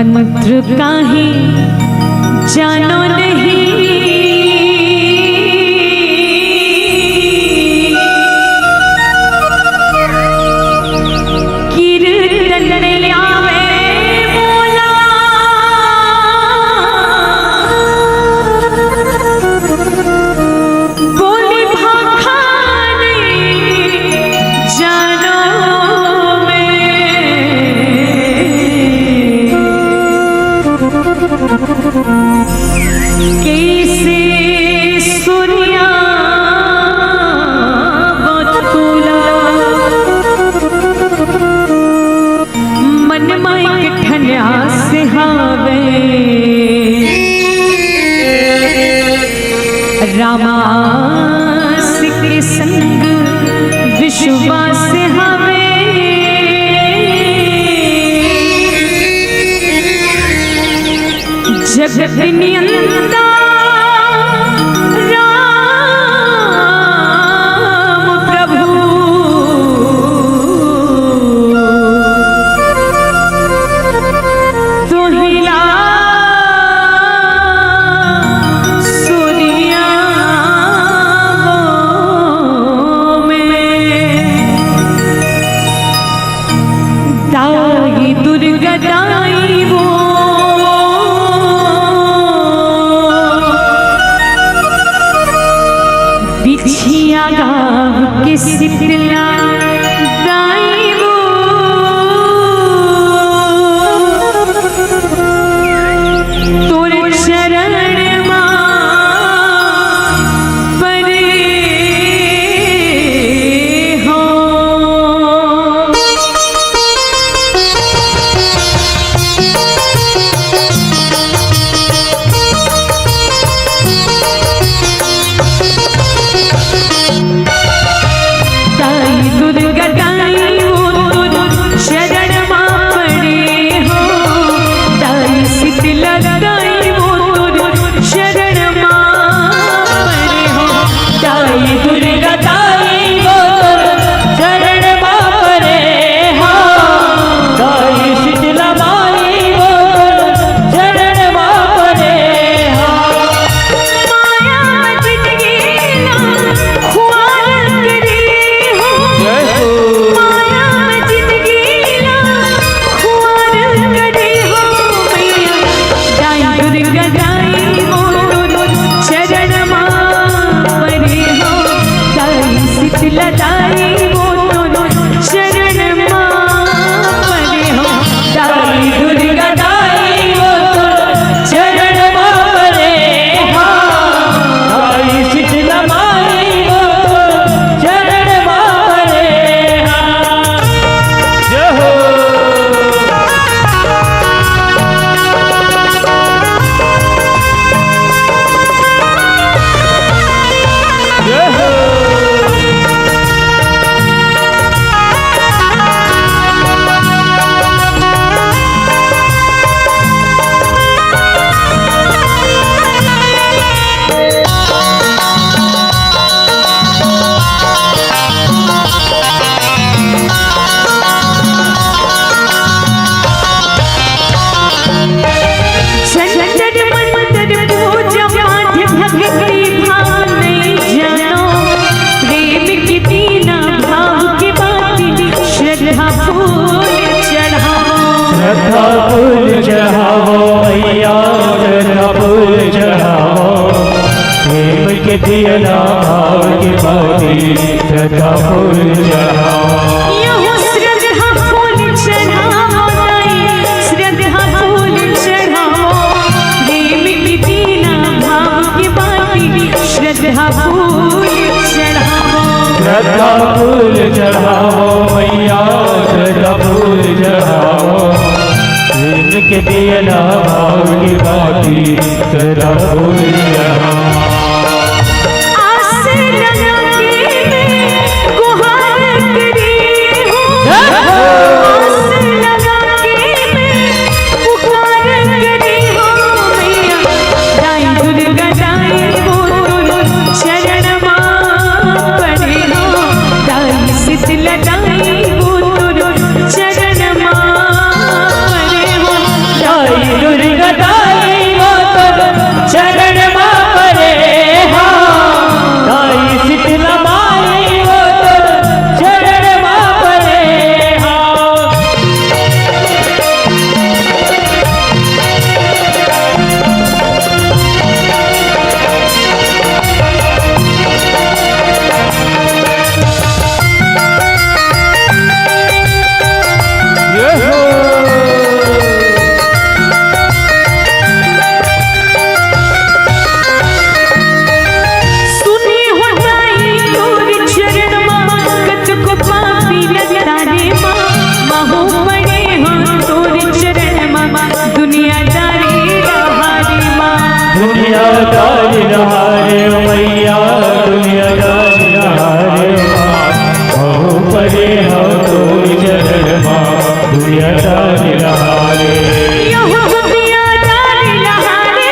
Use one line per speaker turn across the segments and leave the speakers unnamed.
मंत्र काहे जानो नहीं, कीर्तन आवे बोला, बोली भाखा नहीं जानो कैसे सूर्या बतूला मन माई ठन्या से हावे रामास के संग विश्वास हावे जगत नियंता राम प्रभु तोहिला सूर्या में दाई दुर्गा दाई वो बिछिया गाँव के सितला दाई वो तोर चरण माँ परे हो। दुर्गा दाई वो शरण माँ पड़े हो, दाई शीतला दाई वो शरण माँ पड़े हो, दाई दुर्गा दाई वो शरण माँ पड़े हो, दाई शीतला माई वो शरण माँ पड़े हो। माया जिंदगी ना ख्वार करी हो, माया जिंदगी ना ख्वार करे हो मैया, दाई दुर्गा दाई वो शरण माँ पड़े हो, दाई शीतला दाई वो शरण माँ पड़े हो, दाई दुर्गा दाई वो शरण माँ पड़े हो, दाई शीतला माई वो शरण माँ पड़े हो।
जय हो। जय हो।
जंतर मंतर पूजा पाठ भक्ति भाव नहीं जानो, प्रेम की दीना भाव की बाती श्रद्धा फूल चढ़ाओ,
श्रद्धा फूल चढ़ाओ मैया, श्रद्धा फूल चढ़ाओ, प्रेम के दिया भाव की बाती श्रद्धा फूल चढ़ाओ।
यूं श्रद्धा फूल चढ़ाओ दाई, श्रद्धा फूल चढ़ाओ, प्रेम की दीना भाव की बाती श्रद्धा फूल चढ़ाओ,
श्रद्धा फूल चढ़ाओ मैया, श्रद्धा फूल चढ़ाओ, प्रेम के दिया भाव की बाती श्रद्धा फूल चढ़ाओ।
आस लगा के मैं गुहार करी हूँ, आस लगा के मैं पुकार करी हूँ मैया, दाई दुर्गा दाई वो शरण माँ पड़े हो, दाई शीतला दाई वो शरण माँ पड़े हो, दाई
दारी रहारे मैया दुनियादारी रहारे बहु परे हो तोर चरण माँ दुनियादारी रहारे
यहो दुनियादारी लहारे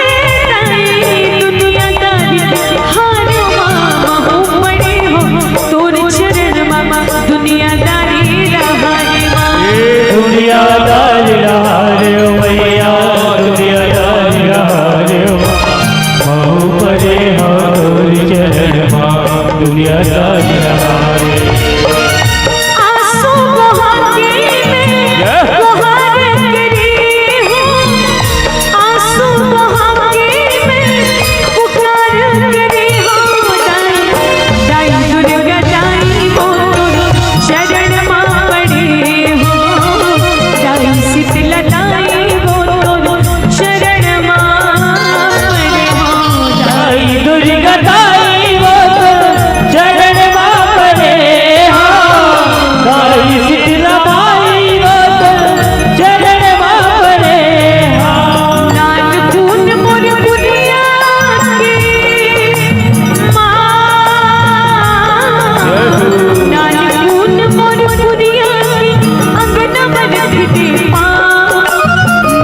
दुनियादारी हारे माँ हो पड़े हो तोर चरण माँ दुनियादारी रहारे माँ
दुनियादारी रहारे मैया दुनियादारी रहारे बहु परे हो तोर चरण माँ दुनियादारी रहारे
आंसू बहाके मैं गुहार करी हूँ आंसू बहाके मैं पुकार करी हूँ दाई दुर्गा दाई बोलो शरण माँ पड़ी हूँ दाई शीतला दाई बोलो शरण माँ पड़ी हूँ
दाई दुर्गा दाई वो तो चरण माँ परे हो दाई शीतला दाई वो तो चरण माँ परे हो
नान खून मोर दुनिया की माँ नान खून मोर दुनिया की अंगना में रखती माँ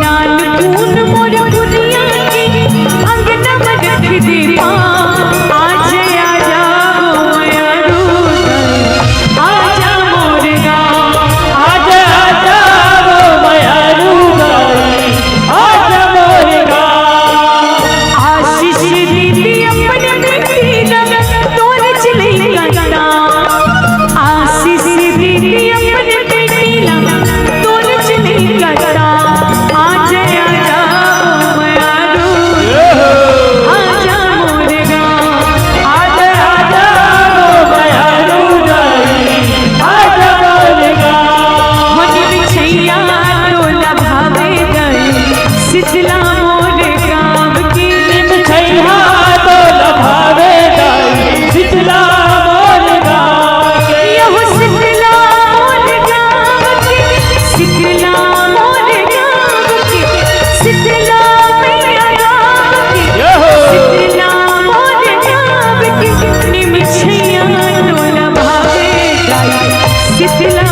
नान खून मोर दुनिया की अंगना में रखती माँ आजा आजा मोया रूप आजा मोर गाँव
आजा आजा वो मयारू गाई आजा मोर गाँव
आशीष दीदी अपने बेटी नगर तोर चले गया आशीष दीदी अपने बेटी नगर तोर चले गया आजा आजा मोया रूप आजा मोर गाँव
आजा आजा वो मयारू गाई आजा मोर गाँव
होनी छैया डोला भावे गई शीतला मोर गाँव की
छैया तो लभावे गाई शीतला मोर गाँव
यहो शीतला मोर गाँव की शीतला मोर गाँव की शीतला मैया गाँव की शीतला मोर गाँव की निम छैया डोला भावे गई शीतला